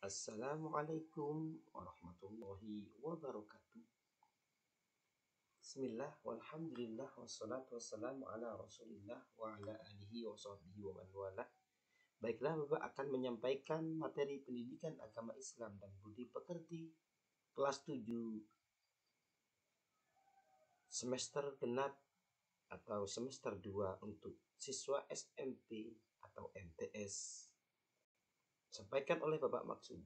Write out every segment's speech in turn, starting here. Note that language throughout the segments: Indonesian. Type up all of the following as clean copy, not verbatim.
Assalamualaikum warahmatullahi wabarakatuh. Bismillah, walhamdulillah, wassalatu wassalamu ala rasulillah wa ala alihi wa sahbihi wa man wala. Baiklah, Bapak akan menyampaikan materi pendidikan agama Islam dan budi pekerti kelas 7 semester genap atau semester 2 untuk siswa SMP atau MTS. Sampaikan oleh Bapak Maksud.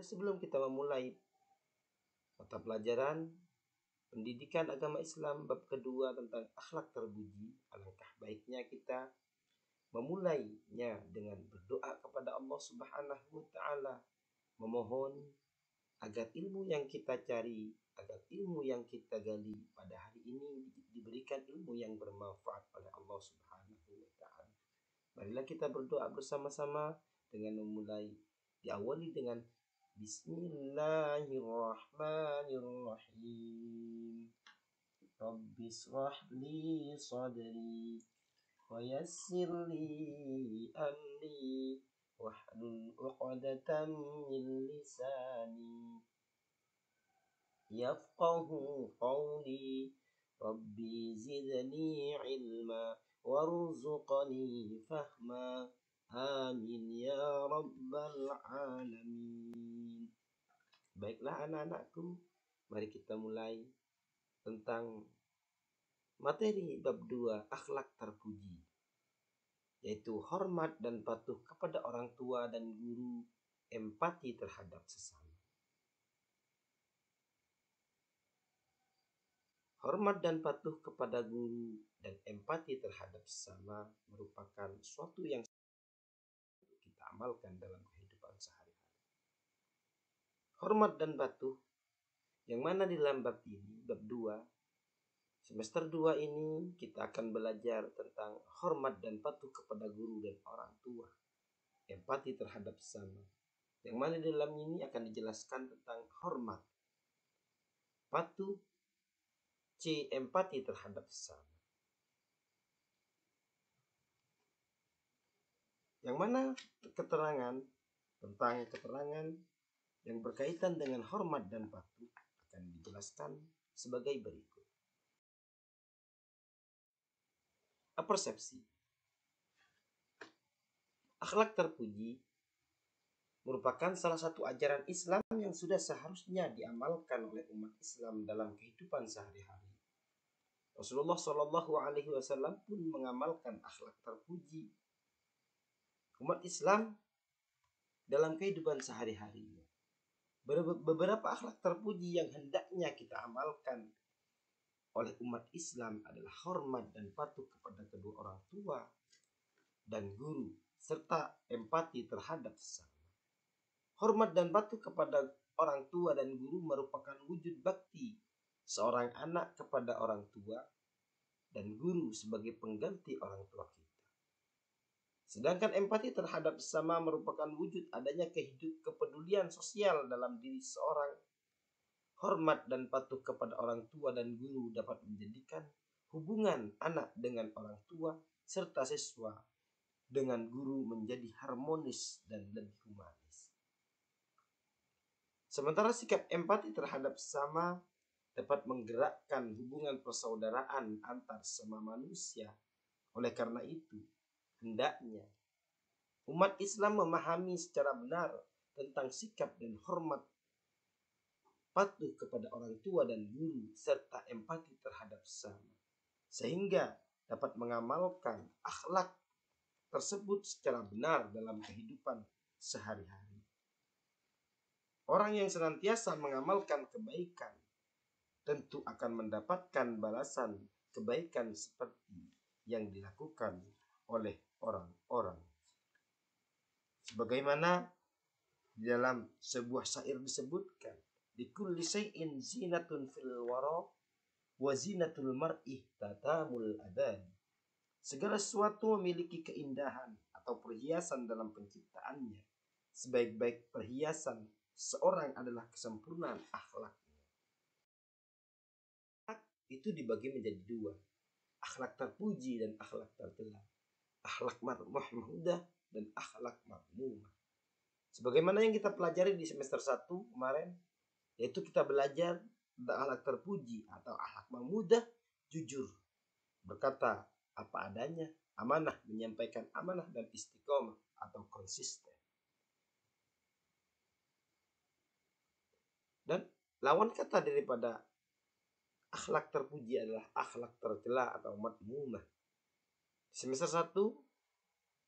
Sebelum kita memulai mata pelajaran pendidikan agama Islam bab kedua tentang akhlak terpuji, alangkah baiknya kita memulainya dengan berdoa kepada Allah Subhanahu wa taala, memohon agar ilmu yang kita cari, agar ilmu yang kita gali pada hari ini diberikan ilmu yang bermanfaat oleh Allah Subhanahu wa taala. Marilah kita berdoa bersama-sama dengan diawali dengan Bismillahirrahmanirrahim. Rabbi shrah li sadri wa yassir li amri wahlul 'uqdatam min lisani yafqahu qawli. Rabbi zidni ilma warzuqni fahma. Amin ya rabbal alamin. Baiklah anak-anakku, mari kita mulai tentang materi bab 2 akhlak terpuji, yaitu hormat dan patuh kepada orang tua dan guru, empati terhadap sesama. Hormat dan patuh kepada guru dan empati terhadap sesama merupakan suatu yang kita amalkan dalam kehidupan sehari-hari. Hormat dan patuh yang mana di dalam bab ini, bab 2, semester 2 ini kita akan belajar tentang hormat dan patuh kepada guru dan orang tua, empati terhadap sesama. Yang mana di dalam ini akan dijelaskan tentang hormat, patuh, empati terhadap sesama. Yang mana keterangan yang berkaitan dengan hormat dan patuh akan dijelaskan sebagai berikut. Persepsi. Akhlak terpuji merupakan salah satu ajaran Islam yang sudah seharusnya diamalkan oleh umat Islam dalam kehidupan sehari-hari. Rasulullah Shallallahu Alaihi Wasallam pun mengamalkan akhlak terpuji umat Islam dalam kehidupan sehari-harinya. Beberapa akhlak terpuji yang hendaknya kita amalkan oleh umat Islam adalah hormat dan patuh kepada kedua orang tua dan guru, serta empati terhadap sesama. Hormat dan patuh kepada orang tua dan guru merupakan wujud bakti seorang anak kepada orang tua dan guru sebagai pengganti orang tua kita. Sedangkan empati terhadap sesama merupakan wujud adanya kepedulian sosial dalam diri seorang. Hormat dan patuh kepada orang tua dan guru dapat menjadikan hubungan anak dengan orang tua serta siswa dengan guru menjadi harmonis dan lebih humanis. Sementara sikap empati terhadap sesama dapat menggerakkan hubungan persaudaraan antar sesama manusia. Oleh karena itu, hendaknya umat Islam memahami secara benar tentang sikap dan hormat, patuh kepada orang tua dan guru, serta empati terhadap sesama, sehingga dapat mengamalkan akhlak tersebut secara benar dalam kehidupan sehari-hari. Orang yang senantiasa mengamalkan kebaikan tentu akan mendapatkan balasan kebaikan seperti yang dilakukan oleh orang-orang. Sebagaimana di dalam sebuah syair disebutkan, likulli syai'in zinatun fil wara wa zinatul mar'i tatamul adan. Segala sesuatu memiliki keindahan atau perhiasan dalam penciptaannya. Sebaik-baik perhiasan seorang adalah kesempurnaan akhlaknya. Akhlak itu dibagi menjadi dua, akhlak terpuji dan akhlak tercela. Akhlak mahmudah dan akhlak madmumah. Sebagaimana yang kita pelajari di semester 1 kemarin, yaitu kita belajar tentang akhlak terpuji atau akhlak mahmudah, jujur, berkata apa adanya, amanah, menyampaikan amanah, dan istiqomah atau konsisten. Dan lawan kata daripada akhlak terpuji adalah akhlak tercela atau madmumah. Semester 1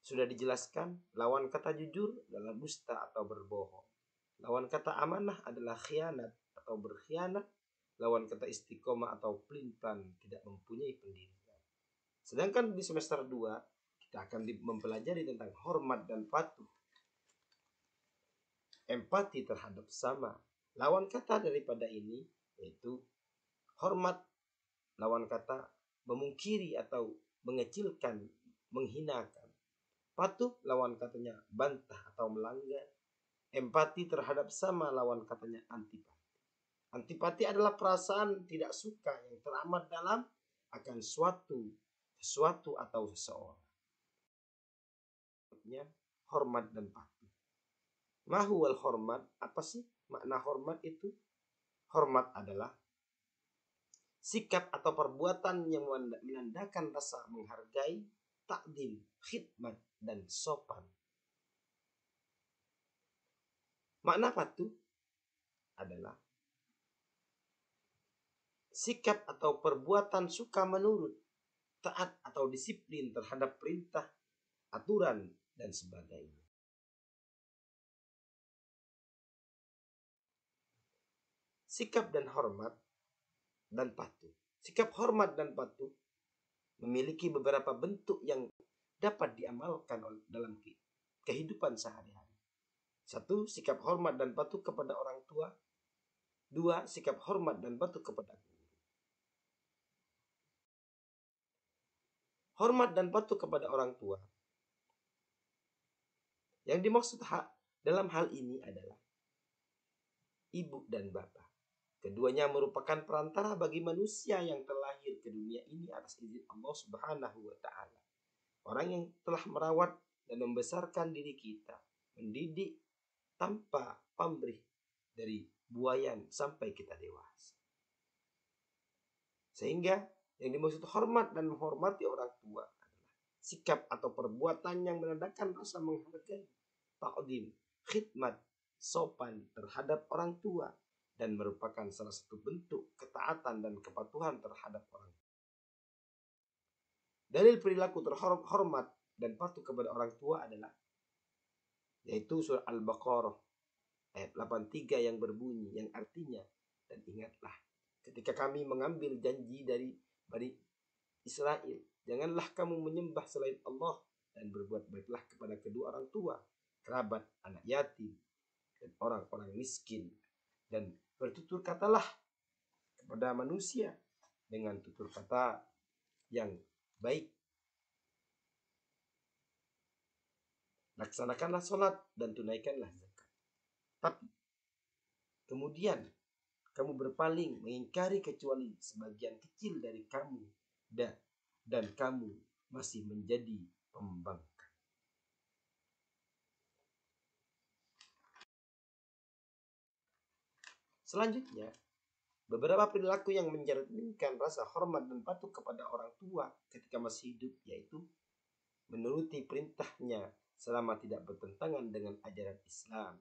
sudah dijelaskan, lawan kata jujur adalah dusta atau berbohong. Lawan kata amanah adalah khianat atau berkhianat. Lawan kata istiqomah atau pelintan, tidak mempunyai pendirian. Sedangkan di semester 2 kita akan mempelajari tentang hormat dan patuh, empati terhadap sesama. Lawan kata daripada ini yaitu hormat, lawan kata memungkiri atau mengecilkan, menghinakan. Patuh lawan katanya bantah atau melanggar. Empati terhadap sama lawan katanya antipati. Antipati adalah perasaan tidak suka yang teramat dalam akan sesuatu atau seseorang. Hormat dan patuh. Mahuwal hormat, apa sih makna hormat itu? Hormat adalah sikap atau perbuatan yang menandakan rasa menghargai, takdim, khidmat, dan sopan. Makna patuh adalah sikap atau perbuatan suka menurut, taat atau disiplin terhadap perintah, aturan, dan sebagainya. Sikap dan hormat dan patuh. Sikap hormat dan patuh memiliki beberapa bentuk yang dapat diamalkan dalam kehidupan sehari-hari. 1. Sikap hormat dan patuh kepada orang tua. 2. Sikap hormat dan patuh kepada guru. Hormat dan patuh kepada orang tua. Yang dimaksud dalam hal ini adalah ibu dan bapak. Keduanya merupakan perantara bagi manusia yang terlahir ke dunia ini atas izin Allah Subhanahu wa Ta'ala. Orang yang telah merawat dan membesarkan diri kita, mendidik tanpa pamrih dari buayan sampai kita dewasa. Sehingga yang dimaksud hormat dan menghormati orang tua adalah sikap atau perbuatan yang menandakan rasa menghargai, takdim, khidmat, sopan terhadap orang tua, dan merupakan salah satu bentuk ketaatan dan kepatuhan terhadap orang tua. Dalil perilaku terhormat dan patuh kepada orang tua adalah yaitu surah Al-Baqarah ayat 83 yang berbunyi, yang artinya, dan ingatlah ketika kami mengambil janji dari Bani Israel, janganlah kamu menyembah selain Allah dan berbuat baiklah kepada kedua orang tua, kerabat, anak yatim, dan orang-orang miskin, dan bertutur katalah kepada manusia dengan tutur kata yang baik. Laksanakanlah sholat dan tunaikanlah zakat. Tapi kemudian kamu berpaling mengingkari kecuali sebagian kecil dari kamu, dan kamu masih menjadi pembangkang. Selanjutnya, beberapa perilaku yang mencerminkan rasa hormat dan patuh kepada orang tua ketika masih hidup, yaitu menuruti perintahnya selama tidak bertentangan dengan ajaran Islam,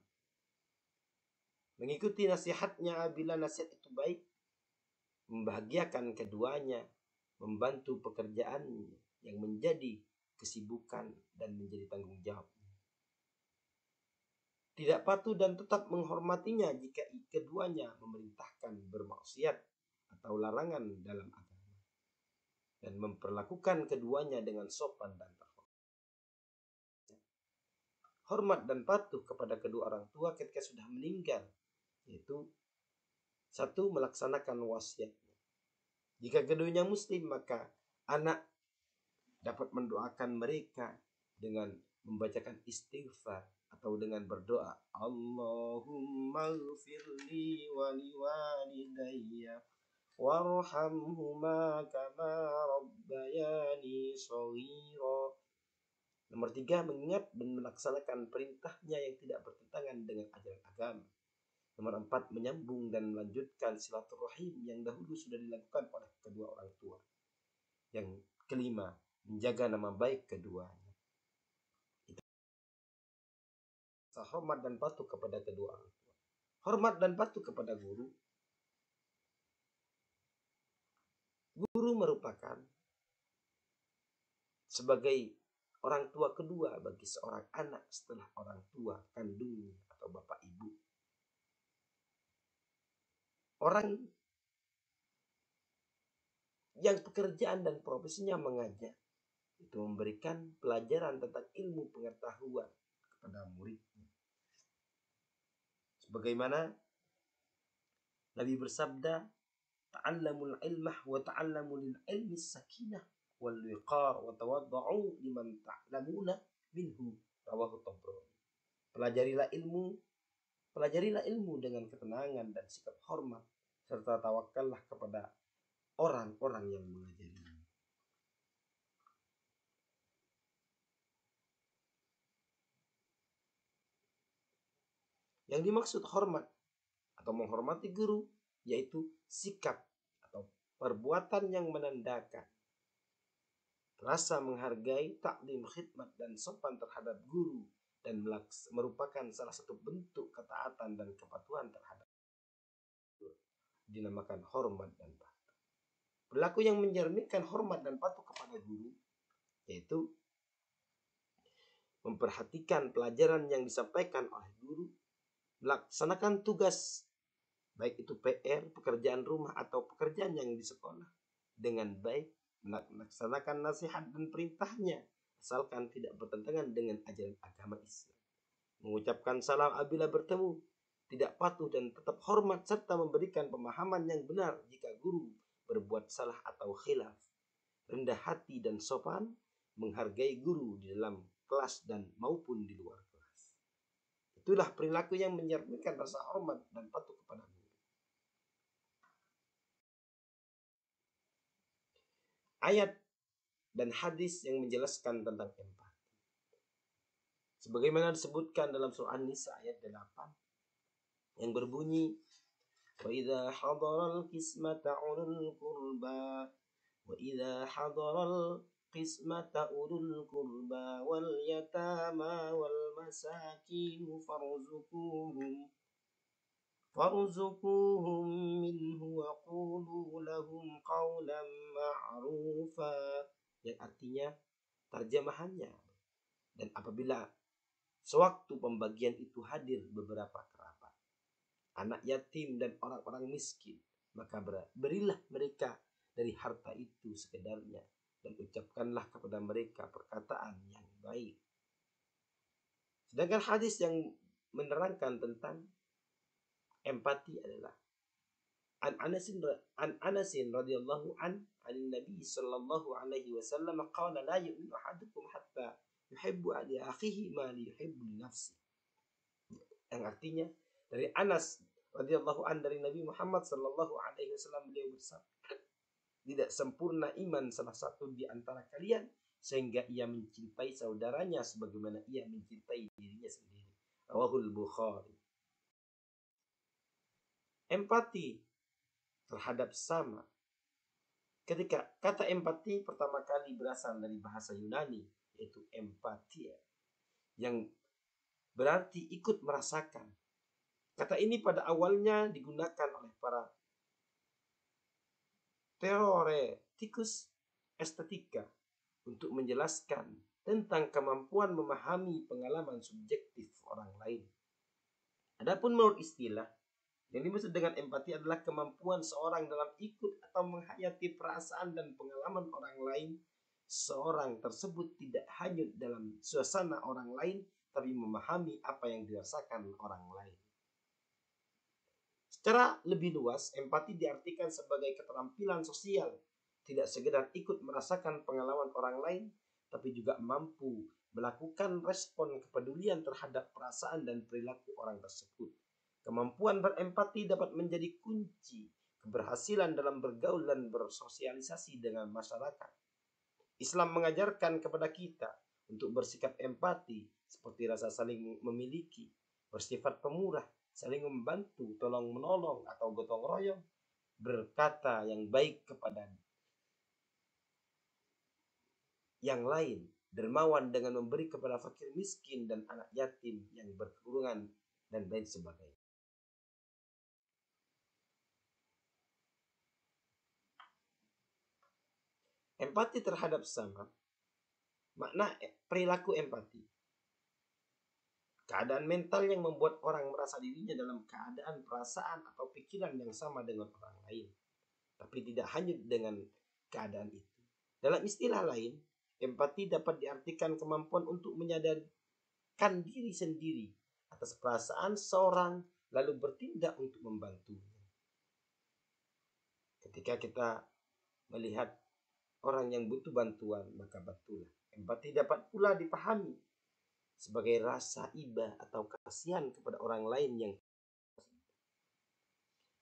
mengikuti nasihatnya bila nasihat itu baik, membahagiakan keduanya, membantu pekerjaannya yang menjadi kesibukan dan menjadi tanggung jawabnya. Tidak patuh dan tetap menghormatinya jika keduanya memerintahkan bermaksiat atau larangan dalam agama, dan memperlakukan keduanya dengan sopan dan terhormat. Hormat dan patuh kepada kedua orang tua ketika sudah meninggal, yaitu 1. Melaksanakan wasiatnya. Jika keduanya muslim, maka anak dapat mendoakan mereka dengan membacakan istighfar atau dengan berdoa, Allahumma ghfirli wa liwalidayya warhamhuma kama rabbayani shaghira. Nomor 3, mengingat dan melaksanakan perintahnya yang tidak bertentangan dengan ajaran agama. Nomor 4, menyambung dan melanjutkan silaturahim yang dahulu sudah dilakukan oleh kedua orang tua. Yang kelima, menjaga nama baik keduanya. Hormat dan patuh kepada kedua orang tua. Hormat dan patuh kepada guru. Guru merupakan sebagai orang tua kedua bagi seorang anak setelah orang tua kandungnya atau bapak ibu. Orang yang pekerjaan dan profesinya mengajar itu memberikan pelajaran tentang ilmu pengetahuan kepada muridnya. Sebagaimana Nabi bersabda, ta'allamul ilmah wa ta'allamu lil ilmi sakinah wal wiqar wa tawadda'u liman ta'lamuna minhu, rawahu Tabrani. Pelajarilah ilmu dengan ketenangan dan sikap hormat, serta tawakallah kepada orang-orang yang mengajarinya. Yang dimaksud hormat atau menghormati guru yaitu sikap atau perbuatan yang menandakan rasa menghargai, taklim, khidmat, dan sopan terhadap guru, dan merupakan salah satu bentuk ketaatan dan kepatuhan terhadap guru, dinamakan hormat dan patuh. Perilaku yang mencerminkan hormat dan patuh kepada guru yaitu memperhatikan pelajaran yang disampaikan oleh guru, melaksanakan tugas baik itu PR, pekerjaan rumah atau pekerjaan yang di sekolah dengan baik, melaksanakan nasihat dan perintahnya asalkan tidak bertentangan dengan ajaran agama Islam, mengucapkan salam apabila bertemu, tidak patuh dan tetap hormat, serta memberikan pemahaman yang benar jika guru berbuat salah atau khilaf, rendah hati dan sopan, menghargai guru di dalam kelas dan maupun di luar kelas. Itulah perilaku yang mencerminkan rasa hormat dan patuh kepada guru. Ayat dan hadis yang menjelaskan tentang empati. Sebagaimana disebutkan dalam surah An-Nisa ayat 8 yang berbunyi, wa idza hadaral qismata ulul qurba wa idza hadaral qismata ulul qurba wal yatama wal masakin farzuquhum minhu wa qulu lahum qawlan ma'rufa, yang artinya terjemahannya, dan apabila sewaktu pembagian itu hadir beberapa kerabat, anak yatim dan orang-orang miskin, maka berilah mereka dari harta itu sekedarnya dan ucapkanlah kepada mereka perkataan yang baik. Sedangkan hadis yang menerangkan tentang empati adalah an Anas radhiyallahu an Nabi sallallahu alaihi wasallam qala la yu'minu ahadukum hatta yuhibbu li akhihi ma li yuhibbu li nafsi, yang artinya dari Anas radhiyallahu an dari Nabi Muhammad sallallahu alaihi wasallam, beliau bersabda, tidak sempurna iman salah satu di antara kalian sehingga ia mencintai saudaranya sebagaimana ia mencintai dirinya sendiri, rawahul Bukhari. Empati terhadap sesama. Ketika kata empati pertama kali berasal dari bahasa Yunani yaitu empatia, yang berarti ikut merasakan. Kata ini pada awalnya digunakan oleh para teoretikus estetika untuk menjelaskan tentang kemampuan memahami pengalaman subjektif orang lain. Adapun menurut istilah, yang dimaksud dengan empati adalah kemampuan seorang dalam ikut atau menghayati perasaan dan pengalaman orang lain. Seorang tersebut tidak hanyut dalam suasana orang lain, tapi memahami apa yang dirasakan orang lain. Secara lebih luas, empati diartikan sebagai keterampilan sosial, tidak sekedar ikut merasakan pengalaman orang lain, tapi juga mampu melakukan respon kepedulian terhadap perasaan dan perilaku orang tersebut. Kemampuan berempati dapat menjadi kunci keberhasilan dalam bergaul dan bersosialisasi dengan masyarakat. Islam mengajarkan kepada kita untuk bersikap empati seperti rasa saling memiliki, bersifat pemurah, saling membantu, tolong menolong atau gotong royong, berkata yang baik kepada yang lain, dermawan dengan memberi kepada fakir miskin dan anak yatim yang berkekurangan dan lain sebagainya. Empati terhadap sesama, makna perilaku empati, keadaan mental yang membuat orang merasa dirinya dalam keadaan, perasaan, atau pikiran yang sama dengan orang lain, tapi tidak hanyut dengan keadaan itu. Dalam istilah lain, empati dapat diartikan kemampuan untuk menyadarkan diri sendiri atas perasaan seorang lalu bertindak untuk membantunya. Ketika kita melihat orang yang butuh bantuan, maka bantulah. Empati dapat pula dipahami sebagai rasa iba atau kasihan kepada orang lain yang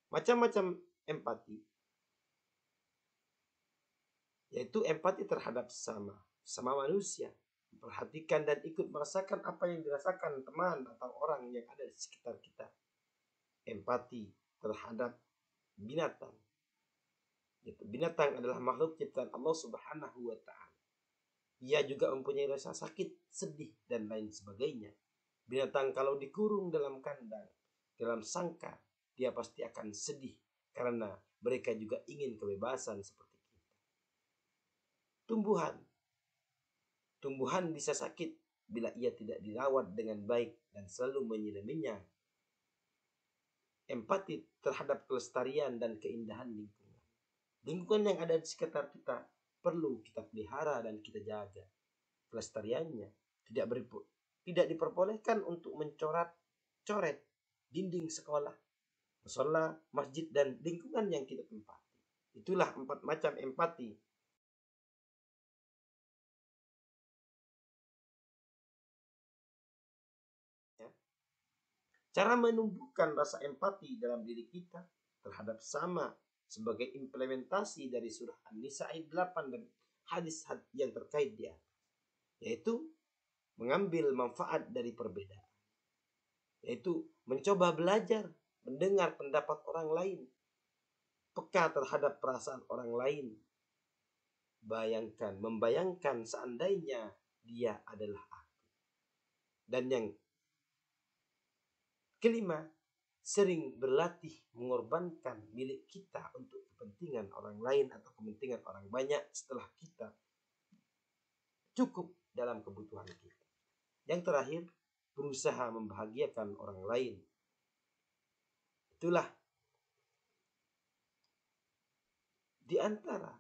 macam-macam empati, yaitu empati terhadap sama manusia, memperhatikan dan ikut merasakan apa yang dirasakan teman atau orang yang ada di sekitar kita. Empati terhadap binatang, binatang adalah makhluk ciptaan Allah Subhanahu wa Ta'ala. Ia juga mempunyai rasa sakit, sedih, dan lain sebagainya. Binatang kalau dikurung dalam kandang, dalam sangkar, dia pasti akan sedih karena mereka juga ingin kebebasan seperti kita. Tumbuhan bisa sakit bila ia tidak dirawat dengan baik dan selalu menyiraminya. Empati terhadap kelestarian dan keindahan lingkungan. Lingkungan yang ada di sekitar kita perlu kita pelihara dan kita jaga kelestariannya. Tidak diperbolehkan untuk mencoret dinding sekolah, musola, masjid, dan lingkungan yang kita tempati. Itulah 4 macam empati. Cara menumbuhkan rasa empati dalam diri kita terhadap sama sebagai implementasi dari surah An-Nisa ayat 8 dan hadis yang terkait dia, yaitu mengambil manfaat dari perbedaan, yaitu mencoba belajar, mendengar pendapat orang lain, peka terhadap perasaan orang lain, membayangkan seandainya dia adalah aku. Dan yang kelima, sering berlatih mengorbankan milik kita untuk kepentingan orang lain atau kepentingan orang banyak setelah kita cukup dalam kebutuhan kita. Yang terakhir, berusaha membahagiakan orang lain. Itulah di antara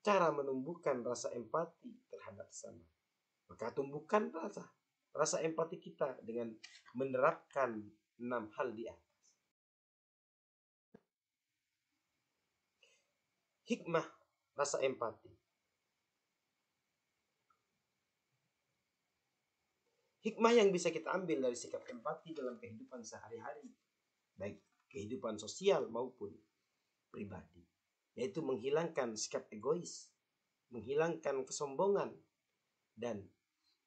cara menumbuhkan rasa empati terhadap sesama. Maka tumbuhkan rasa empati kita dengan menerapkan 6 hal di atas. Hikmah rasa empati. Hikmah yang bisa kita ambil dari sikap empati dalam kehidupan sehari-hari, baik kehidupan sosial maupun pribadi, yaitu menghilangkan sikap egois, menghilangkan kesombongan, dan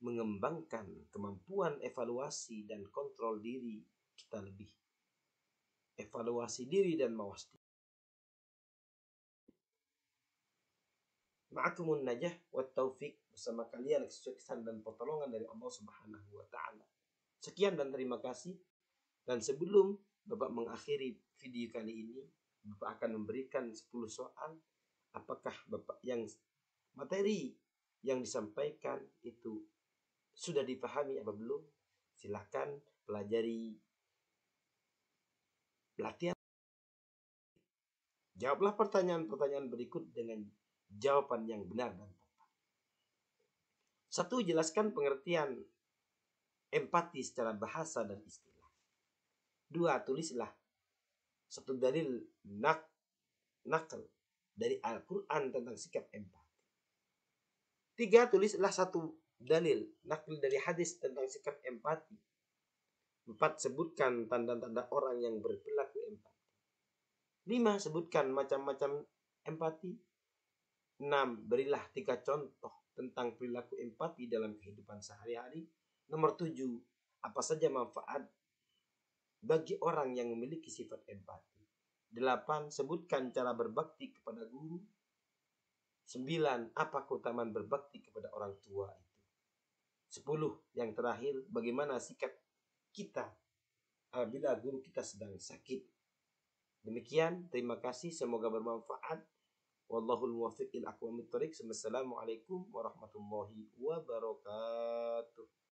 mengembangkan kemampuan evaluasi dan kontrol diri kita lebih. Evaluasi diri dan mawas diri. Ma'akumun najah wa taufiq, bersama kalian kesuksesan dan pertolongan dari Allah Subhanahu wa Ta'ala. Sekian dan terima kasih. Dan sebelum Bapak mengakhiri video kali ini, Bapak akan memberikan 10 soal. Apakah Bapak yang materi yang disampaikan itu sudah dipahami atau belum? Silakan pelajari, latihan. Jawablah pertanyaan-pertanyaan berikut dengan jawaban yang benar dan tepat. 1. Jelaskan pengertian empati secara bahasa dan istilah. 2. Tulislah 1 dalil nakal dari Al-Quran tentang sikap empati. 3. Tulislah 1 dalil nakal dari hadis tentang sikap empati. 4. Sebutkan tanda-tanda orang yang berperilaku empati. 5. Sebutkan macam-macam empati. 6. Berilah 3 contoh tentang perilaku empati dalam kehidupan sehari-hari. Nomor 7, apa saja manfaat bagi orang yang memiliki sifat empati. 8, sebutkan cara berbakti kepada guru. 9, apa keutamaan berbakti kepada orang tua itu. 10, yang terakhir, bagaimana sikap kita apabila guru kita sedang sakit. Demikian, terima kasih, semoga bermanfaat. Wallahul muwaffiq ila aqwamit thoriq. Wassalamualaikum warahmatullahi wabarakatuh.